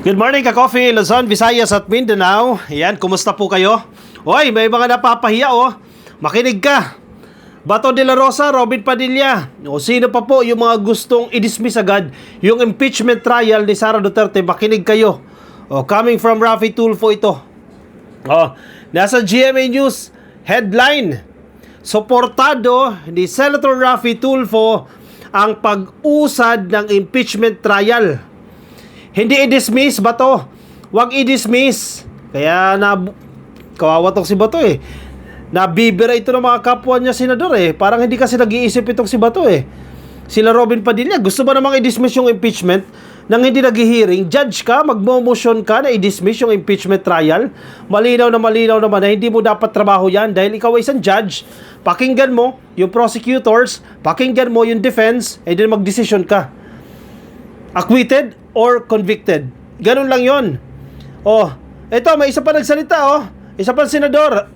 Good morning, ka-coffee, Luzon, Visayas at Mindanao. Yan, kumusta po kayo? Hoy, may mga napapahiya Makinig ka. Bato de la Rosa, Robin Padilla. O sino pa po yung mga gustong i-dismiss agad yung impeachment trial ni Sara Duterte? Makinig kayo. Coming from Raffy Tulfo ito. Nasa GMA News headline. Suportado ni Senator Raffy Tulfo ang pag-usad ng impeachment trial. Hindi i-dismiss, Bato. Huwag i-dismiss. Kaya kawawa tong si Bato Nabibira ito ng mga kapwa niya senador Parang hindi kasi nag-iisip itong si Bato Sila Robin Padilla, gusto ba namang i-dismiss yung impeachment nang hindi nag-hearing? Judge ka, magmo-motion ka na i-dismiss yung impeachment trial? Malinaw naman na hindi mo dapat trabaho yan dahil ikaw ay isang judge. Pakinggan mo yung prosecutors, pakinggan mo yung defense, and then mag-decision ka. Acquitted or convicted. Ganun lang yon. Ito, may isa pa nagsalita Isa pa senador.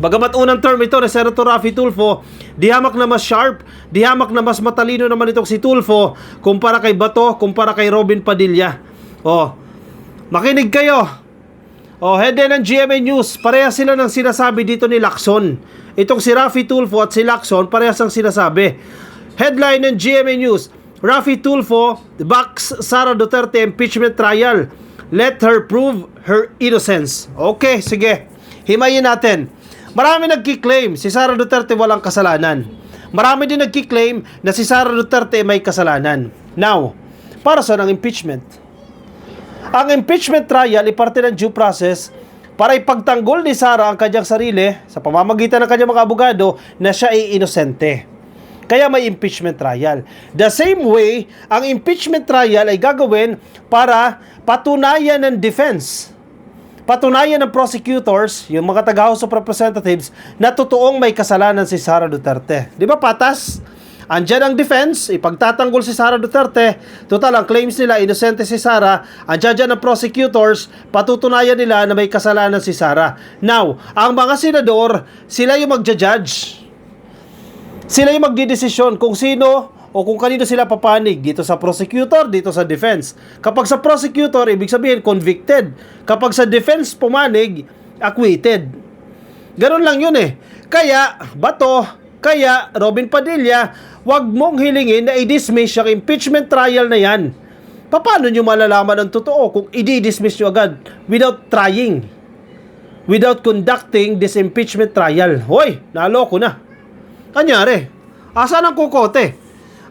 Bagamat unang term ito na Senator Raffy Tulfo, di hamak na mas sharp, di hamak na mas matalino naman itong si Tulfo kumpara kay Bato, kumpara kay Robin Padilla. Makinig kayo. Headline ng GMA News, parehas sila ng sinasabi dito ni Lacson. Itong si Raffy Tulfo at si Lacson, parehas ang sinasabi. Headline ng GMA News, Raffy Tulfo backs Sara Duterte impeachment trial. Let her prove her innocence. Okay, sige. Himayin natin. Marami nagki-claim si Sara Duterte walang kasalanan. Marami din nagki-claim na si Sara Duterte may kasalanan. Now, para saan ang impeachment? Ang impeachment trial ay parte ng due process para ipagtanggol ni Sara ang kanyang sarili sa pamamagitan ng kanyang mga abogado na siya ay inosente. Kaya may impeachment trial. The same way, ang impeachment trial ay gagawin para patunayan ng defense, patunayan ng prosecutors, yung mga taga-House of Representatives, na totoong may kasalanan si Sara Duterte. Di ba patas? Andyan ang defense, ipagtatanggol si Sara Duterte. Total, ang claims nila, inosente si Sara. Andyan ang prosecutors, patutunayan nila na may kasalanan si Sara. Now, ang mga senador, sila yung magja-judge. Sila yung magdidesisyon kung sino o kung kanino sila papanig, dito sa prosecutor, dito sa defense. Kapag sa prosecutor, ibig sabihin convicted. Kapag sa defense pumanig, acquitted. Ganun lang yun Kaya, Bato, kaya Robin Padilla, wag mong hilingin na i-dismiss yung impeachment trial na yan. Paano nyo malalaman ang totoo kung i-dismiss nyo agad without trying, without conducting this impeachment trial? Hoy, naloko na. Kanyari, asan ang kukote?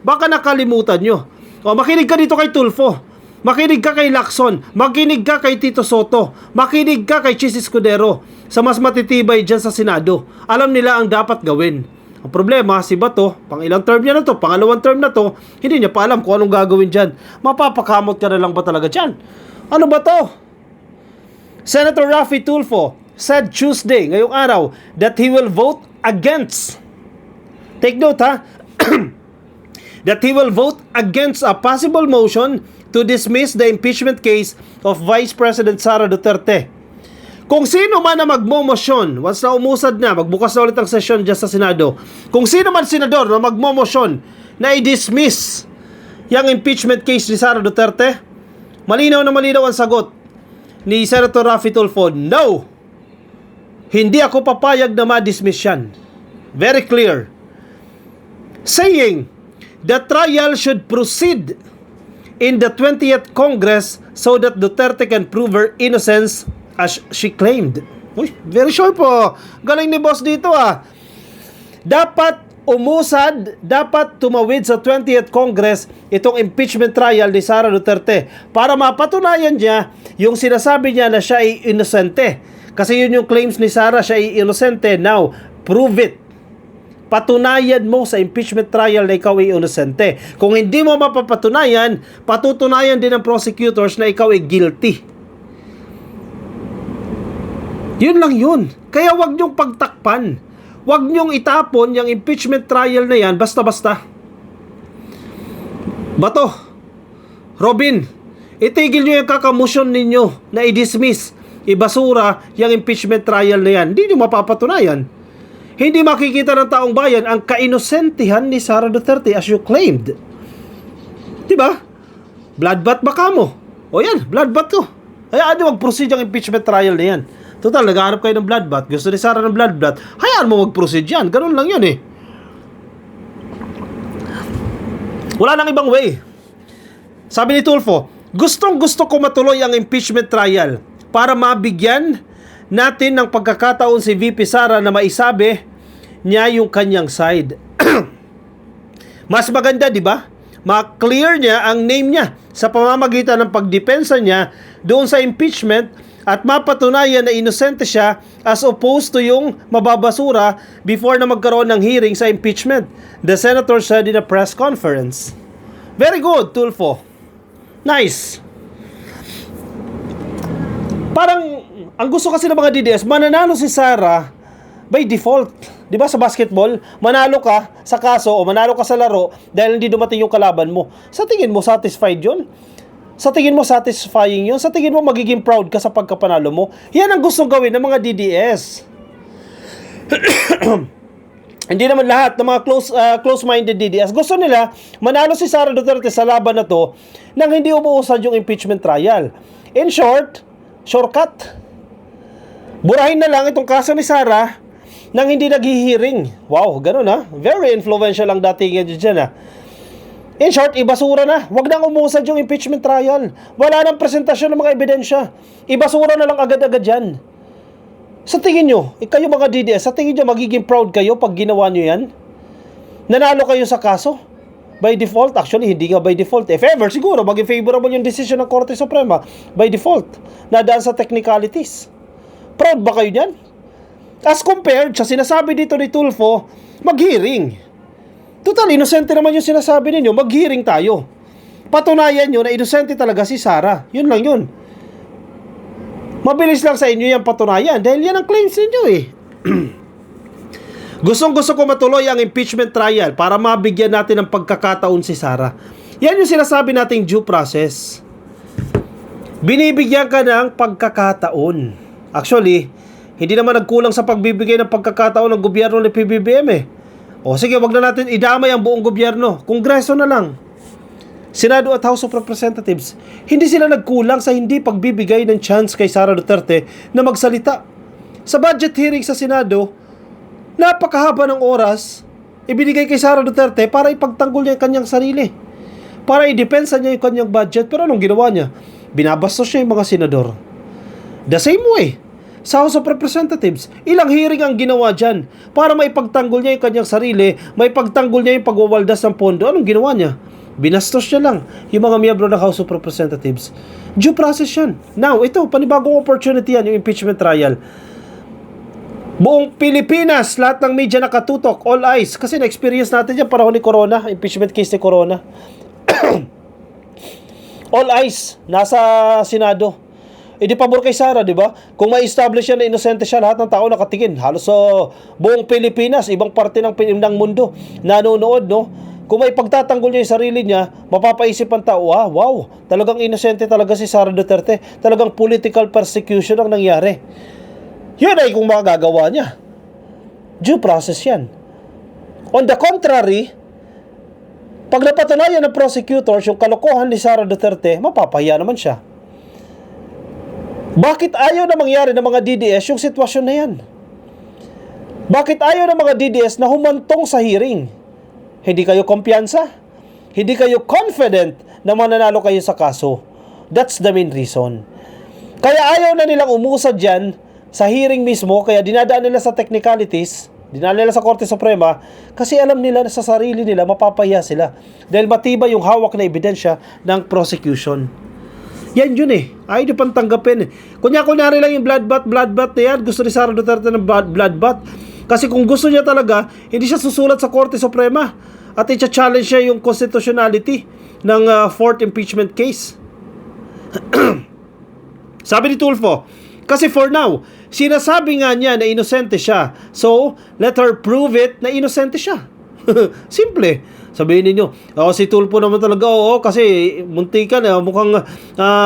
Baka nakalimutan nyo. Makinig ka dito kay Tulfo. Makinig ka kay Lacson. Makinig ka kay Tito Soto. Makinig ka kay Chis Escudero. Sa mas matitibay dyan sa Senado. Alam nila ang dapat gawin. Ang problema, si Bato, pang ilang term niya na to, pangalawang term na to, hindi niya pa alam kung anong gagawin dyan. Mapapakamot ka na lang ba talaga dyan? Ano ba to? Senator Raffy Tulfo said Tuesday, ngayong araw, that he will vote against. Take note that he will vote against a possible motion to dismiss the impeachment case of Vice President Sara Duterte. Kung sino man na magmomosyon, once na umusad na, magbukas na ulit ang sesyon dyan sa Senado, kung sino man senador na magmomosyon na i-dismiss yung impeachment case ni Sara Duterte, malinaw na malinaw ang sagot ni Senator Raffy Tulfo, no! Hindi ako papayag na ma-dismiss yan. Very clear. Saying the trial should proceed in the 20th Congress so that Duterte can prove her innocence as she claimed. Uy, very sure po. Galing ni boss dito Dapat umusad, dapat tumawid sa 20th Congress itong impeachment trial ni Sara Duterte para mapatunayan niya yung sinasabi niya na siya ay inosente. Kasi yun yung claims ni Sara, siya ay inosente. Now, prove it. Patunayan mo sa impeachment trial na ikaw ay inosente. Kung hindi mo mapapatunayan, patutunayan din ng prosecutors na ikaw ay guilty. Yun lang yun. Kaya wag niyong pagtakpan. Wag niyong itapon yung impeachment trial na yan basta-basta. Bato, Robin, itigil niyo yung kakamusyon ninyo na i-dismiss, ibasura yung impeachment trial na yan. Hindi niyo mapapatunayan. Hindi makikita ng taong bayan ang kainosentihan ni Sara Duterte as you claimed. Diba? Bloodbath ba ka mo? O yan, bloodbath ko. Hayaan nyo mag-proceed ang impeachment trial na yan. Total, naghahanap kayo ng bloodbath. Gusto ni Sara ng bloodbath. Hayaan mo mag-proceed yan. Ganun lang yan eh. Wala nang ibang way. Sabi ni Tulfo, gustong gusto ko matuloy ang impeachment trial para mabigyan natin ng pagkakataon si VP Sara na maisabi niya yung kanyang side. Mas maganda, di ba? Ma-clear niya ang name niya sa pamamagitan ng pagdepensa niya doon sa impeachment at mapatunayan na inosente siya as opposed to yung mababasura before na magkaroon ng hearing sa impeachment. The senator said in a press conference. Very good, Tulfo. Nice. Parang, ang gusto kasi ng mga DDS, mananalo si Sara by default. Di ba sa basketball, manalo ka sa kaso o manalo ka sa laro dahil hindi dumating yung kalaban mo. Sa tingin mo, satisfied yun? Sa tingin mo, satisfying yun? Sa tingin mo, magiging proud ka sa pagkapanalo mo? Yan ang gustong gawin ng mga DDS. Hindi naman lahat ng mga close-minded DDS. Gusto nila, manalo si Sara Duterte sa laban na to nang hindi umuusad yung impeachment trial. In short, shortcut. Burahin na lang itong kaso ni Sara nang hindi naghihiring. Wow, ganun ha. Very influential ang dating dyan ha. In short, ibasura na. Huwag nang umusad yung impeachment trial. Wala nang presentasyon ng mga ebidensya. Ibasura na lang agad-agad yan. Sa tingin nyo, kayo mga DDS, sa tingin nyo magiging proud kayo pag ginawa nyo yan? Nanalo kayo sa kaso? By default? Actually, hindi nga by default. If ever, siguro, maging favorable yung decision ng Korte Suprema. By default. Nadaan sa technicalities. Proud ba kayo niyan? As compared sa sinasabi dito ni Tulfo, mag-hearing. Total, inosente naman yung sinasabi ninyo, mag-hearing tayo. Patunayan nyo na inosente talaga si Sara. Yun lang yun. Mabilis lang sa inyo yung patunayan dahil yan ang claims ninyo eh. Gustong-gusto ko matuloy ang impeachment trial para mabigyan natin ng pagkakataon si Sara. Yan yung sinasabi nating due process. Binibigyan ka ng pagkakataon. Actually, hindi naman nagkulang sa pagbibigay ng pagkakataon ng gobyerno ni PBBM eh. O sige, wag na natin idamay ang buong gobyerno. Kongreso na lang. Senado at House of Representatives. Hindi sila nagkulang sa hindi pagbibigay ng chance kay Sara Duterte na magsalita. Sa budget hearing sa Senado, napakahaba ng oras ibinigay kay Sara Duterte para ipagtanggol niya yung kanyang sarili. Para idepensa niya yung kanyang budget. Pero anong ginawa niya? Binabastos niya yung mga senador. The same way, sa House of Representatives, ilang hearing ang ginawa dyan para maipagtanggol niya yung kanyang sarili, maipagtanggol niya yung pagwawaldas ng pondo. Anong ginawa niya? Binastos niya lang yung mga miyembro ng House of Representatives. Due process yan. Now, ito, panibagong opportunity yan, yung impeachment trial. Buong Pilipinas, lahat ng media nakatutok, all eyes. Kasi na-experience natin yan panahon ni Corona, impeachment case ni Corona. All eyes, nasa Senado. Di pabor kay Sara, di ba? Kung ma-establish yan na inosente siya, lahat ng tao nakatingin. Halos buong Pilipinas, ibang parte ng mundo, nanonood, no? Kung may pagtatanggol niya yung sarili niya, mapapaisip ang tao, wow, talagang inosente talaga si Sara Duterte. Talagang political persecution ang nangyari. Yun ay kung magagawa niya. Due process yan. On the contrary, pag napatunayan ng prosecutors yung kalokohan ni Sara Duterte, mapapahiya naman siya. Bakit ayaw na mangyari ng mga DDS yung sitwasyon na yan? Bakit ayaw ng mga DDS na humantong sa hearing? Hindi kayo kumpiyansa? Hindi kayo confident na mananalo kayo sa kaso? That's the main reason. Kaya ayaw na nilang umusad dyan sa hearing mismo, kaya dinadaan nila sa technicalities, dinadaan nila sa Korte Suprema, kasi alam nila na sa sarili nila mapapahiya sila. Dahil matibay yung hawak na ebidensya ng prosecution. Yan yun eh. Ayaw nyo pang tanggapin eh. Kunyari lang yung bloodbath na yan. Gusto ni Sara Duterte ng bloodbath. Kasi kung gusto niya talaga, hindi siya susulat sa Korte Suprema. At i-challenge siya yung constitutionality ng fourth impeachment case. Sabi ni Tulfo, kasi for now, sinasabi nga niya na inosente siya. So, let her prove it na inosente siya. Simple. Sabihin ninyo, si Tulfo naman talaga, kasi muntikan, mukhang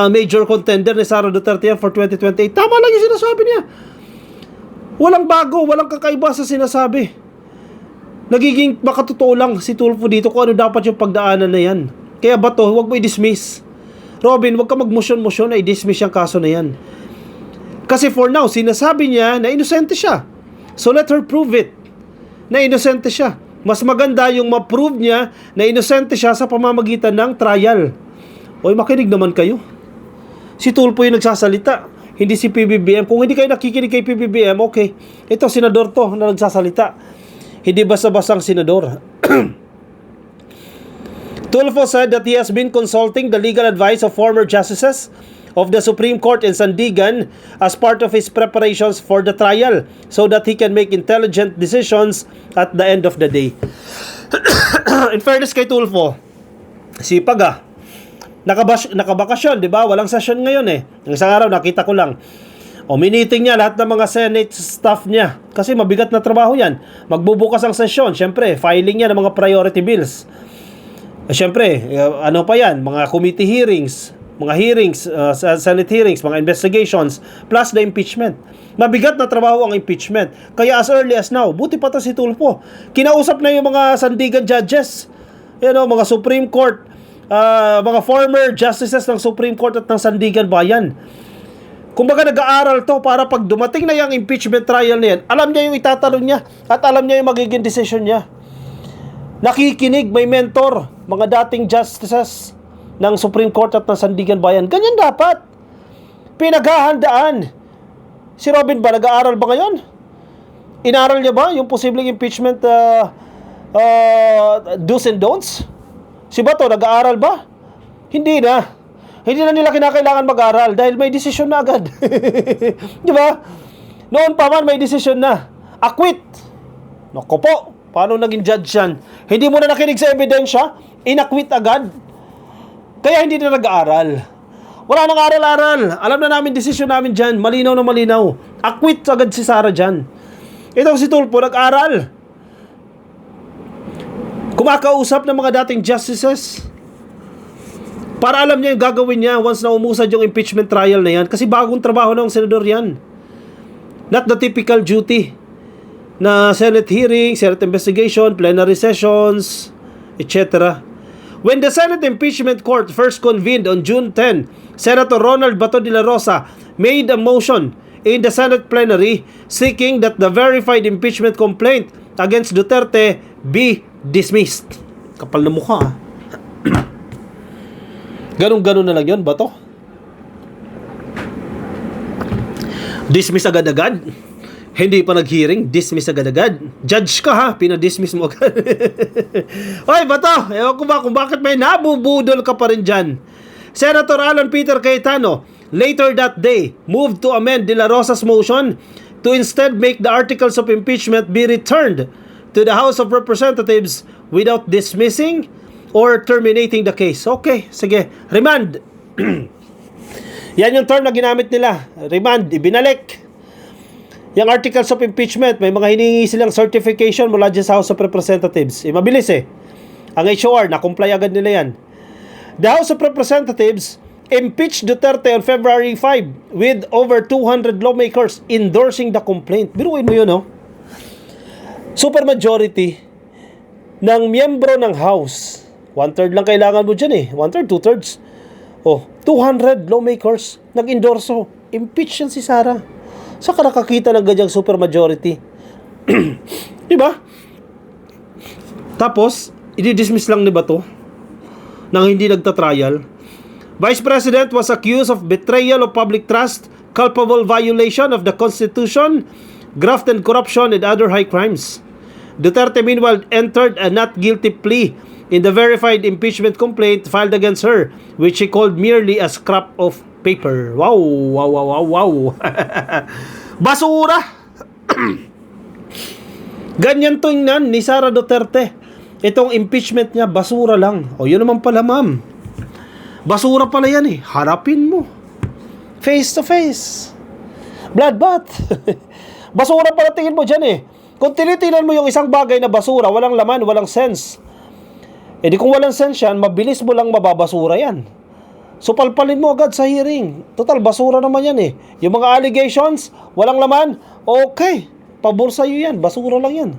major contender ni Sara Duterte yan for 2028. Tama lang yung sinasabi niya. Walang bago, walang kakaiba sa sinasabi. Nagiging makatotoo lang si Tulfo dito kung ano dapat yung pagdaanan na yan. Kaya ba to, huwag mo i-dismiss. Robin, wag ka mag-motion-motion na i-dismiss yung kaso na yan. Kasi for now, sinasabi niya na inosente siya. So let her prove it na inosente siya. Mas maganda yung ma-prove niya na inosente siya sa pamamagitan ng trial. Oy, makinig naman kayo. Si Tulfo yung nagsasalita, hindi si PBBM. Kung hindi kayo nakikinig kay PBBM, okay. Ito, senador to na nagsasalita. Hindi basta-bastang senador. Tulfo said that he has been consulting the legal advice of former justices of the Supreme Court in Sandigan as part of his preparations for the trial so that he can make intelligent decisions at the end of the day. In fairness kay Tulfo, sipag nakabakasyon, di ba? Walang session ngayon eh. Ang isang araw, nakita ko lang. Miniting niya lahat ng mga Senate staff niya. Kasi mabigat na trabaho yan. Magbubukas ang sesyon. Siyempre, filing niya ng mga priority bills. Siyempre, ano pa yan? Mga committee hearings, mga hearings, Senate hearings, mga investigations, plus the impeachment. Mabigat na trabaho ang impeachment. Kaya as early as now, buti pa to si Tulfo. Kinausap na yung mga Sandigan judges, mga Supreme Court, mga former justices ng Supreme Court at ng Sandigan Bayan. Kumbaga nag-aaral to para pag dumating na yung impeachment trial na yan, alam niya yung itatanong niya at alam niya yung magiging decision niya. Nakikinig, may mentor, mga dating justices ng Supreme Court at ng Sandigan Bayan. Ganyan dapat. Pinaghahandaan. Si Robin ba, nag-aaral ba ngayon? Inaral niya ba yung posibleng impeachment do's and don'ts? Si Bato, nag-aaral ba? Hindi na. Hindi na nila kinakailangan mag-aral dahil may desisyon na agad. Di ba? Noon pa man may desisyon na. Acquit. Naku po, paano naging judge yan? Hindi mo na nakinig sa ebidensya, inakwit agad. Kaya hindi na nag-aaral. Wala nang aral-aral. Alam na namin, desisyon namin dyan. Malinaw na malinaw. Acquit agad si Sara dyan. Itong si Tulfo, nag-aral. Kumakausap ng mga dating justices. Para alam niya yung gagawin niya once na umusad yung impeachment trial na yan. Kasi bagong trabaho ng senador yan. Not the typical duty na Senate hearing, Senate investigation, plenary sessions, etc. When the Senate Impeachment Court first convened on June 10, Senator Ronald Bato de la Rosa made a motion in the Senate plenary seeking that the verified impeachment complaint against Duterte be dismissed. Kapal na mukha. Ganun-ganun na lang yun, Bato. Dismiss agad-agad. Hindi pa nag-hearing, dismiss agad-agad. Judge ka ha, pinadismiss mo agad. Oy, Bato, ewan ko ba kung bakit may nabubudol ka pa rin dyan. Senator Alan Peter Cayetano later that day moved to amend De La Rosa's motion to instead make the articles of impeachment be returned to the House of Representatives without dismissing or terminating the case. Okay, sige, remand. Yan yung term na ginamit nila. Remand, ibinalik. Yung articles of impeachment, may mga hiningi silang certification mula dyan sa House of Representatives. Mabilis Ang HOR, na-comply agad nila yan. The House of Representatives impeached Duterte on February 5 with over 200 lawmakers endorsing the complaint. Biruin mo yun, Supermajority ng miyembro ng House. 1/3 lang kailangan mo dyan 1/3, 2/3. 200 lawmakers nag-endorso. Impeach yan si Sara. Saan ka nakakita ng ganyang supermajority? Diba? Tapos, i-dismiss lang ni Bato nang hindi nagtatrial. Vice President was accused of betrayal of public trust, culpable violation of the Constitution, graft and corruption, and other high crimes. Duterte meanwhile entered a not guilty plea in the verified impeachment complaint filed against her, which she called merely a scrap of paper. Wow, wow, wow, wow, wow. Basura. Ganyan tingnan ni Sara Duterte. Itong impeachment niya, basura lang. Yun naman pala, ma'am. Basura pala yan Harapin mo. Face to face. Bloodbath. Basura pala tingin mo dyan Kung tinitingnan mo yung isang bagay na basura, walang laman, walang sense. Di kung walang sense yan, mabilis mo lang mababasura yan. So palpalin mo agad sa hearing. Total, basura naman yan Yung mga allegations, walang laman, okay. Pabor sa'yo yan, basura lang yan.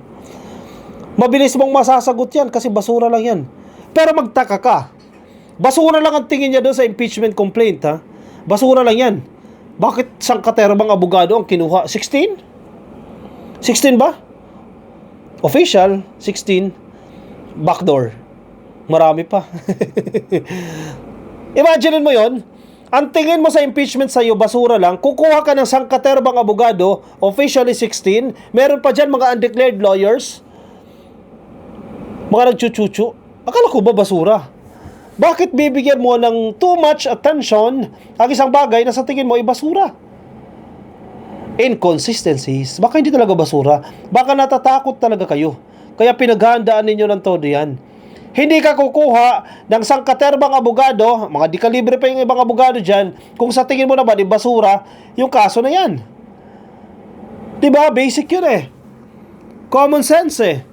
Mabilis mong masasagot yan kasi basura lang yan. Pero magtaka ka. Basura lang ang tingin niya doon sa impeachment complaint, ha? Basura lang yan. Bakit sangkaterbang abogado ang kinuha? 16? 16 ba? Official, 16. Backdoor. Marami pa. Imagine mo yon. Ang tingin mo sa impeachment sa'yo, basura lang. Kukuha ka ng sangkaterbang abogado, officially 16. Meron pa dyan mga undeclared lawyers. Mga nagchuchuchu. Akala ko ba basura? Bakit bibigyan mo ng too much attention ang isang bagay na sa tingin mo ay basura? Inconsistencies. Baka hindi talaga basura. Baka natatakot talaga kayo. Kaya pinaghahandaan ninyo ng todo yan. Hindi ka kukuha ng sangkaterbang abogado, mga di-kalibre pa yung ibang abogado dyan, kung sa tingin mo naman yung basura, yung kaso na yan. Diba? Basic yun eh. Common sense eh.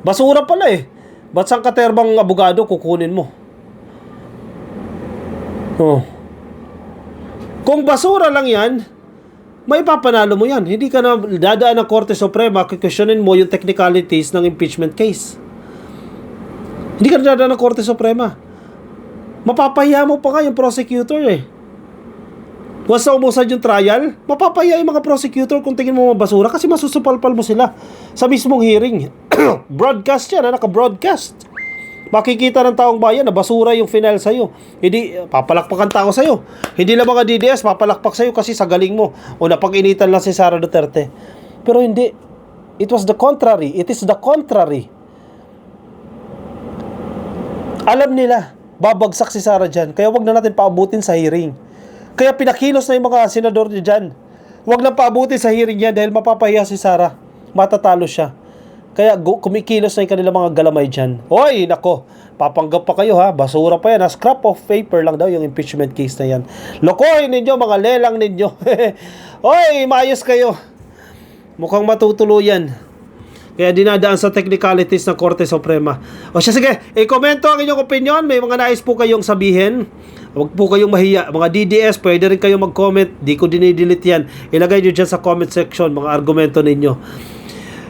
Basura pala eh. Ba't sangkaterbang abogado kukunin mo? Oh. Kung basura lang yan, may papanalo mo yan. Hindi ka na dadaan ng Korte Suprema, kikwestiyonin mo yung technicalities ng impeachment case. Hindi ka na dadaan ng Korte Suprema. Mapapahiya mo pa nga yung prosecutor eh. Once na umusad yung trial, mapapahiya yung mga prosecutor kung tingin mo mabasura kasi masusupalpal mo sila sa mismong hearing. Broadcast yan, naka-broadcast. Makikita ng taong bayan na basura yung final sa'yo. Hindi, papalakpak ang tao sa'yo. Hindi lang mga DDS, papalakpak sa'yo kasi sa galing mo. O napag-initan lang si Sara Duterte. Pero hindi. It was the contrary. It is the contrary. Alam nila, babagsak si Sara dyan. Kaya wag na natin paabutin sa hearing. Kaya pinakilos na yung mga senador dyan. Wag na paabutin sa hearing yan dahil mapapahiya si Sara. Matatalo siya. Kaya kumikilos na yung kanilang mga galamay dyan. Hoy, nako, papanggap pa kayo ha. Basura pa yan. Scrap of paper lang daw yung impeachment case na yan. Lokohin ninyo, mga lelang ninyo. Hoy, maayos kayo. Mukhang matutuluyan. Kaya dinadaan sa technicalities ng Korte Suprema. O siya, sige, i-komento ang inyong opinion. May mga nais po kayong sabihin. Huwag po kayong mahiya. Mga DDS, pwede rin kayong mag-comment. Di ko dinidelete yan. Ilagay nyo dyan sa comment section, mga argumento ninyo.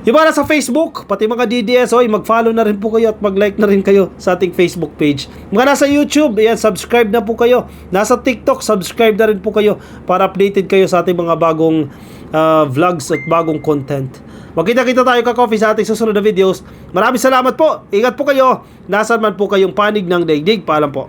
Yung mga sa Facebook, pati mga DDS, mag-follow na rin po kayo at mag-like na rin kayo sa ating Facebook page. Mga nasa YouTube, ayan, subscribe na po kayo. Nasa TikTok, subscribe na rin po kayo para updated kayo sa ating mga bagong vlogs at bagong content. Magkita-kita tayo ka-coffee sa ating susunod na videos. Maraming salamat po. Ingat po kayo. Nasaan man po kayong panig ng daigdig. Paalam po.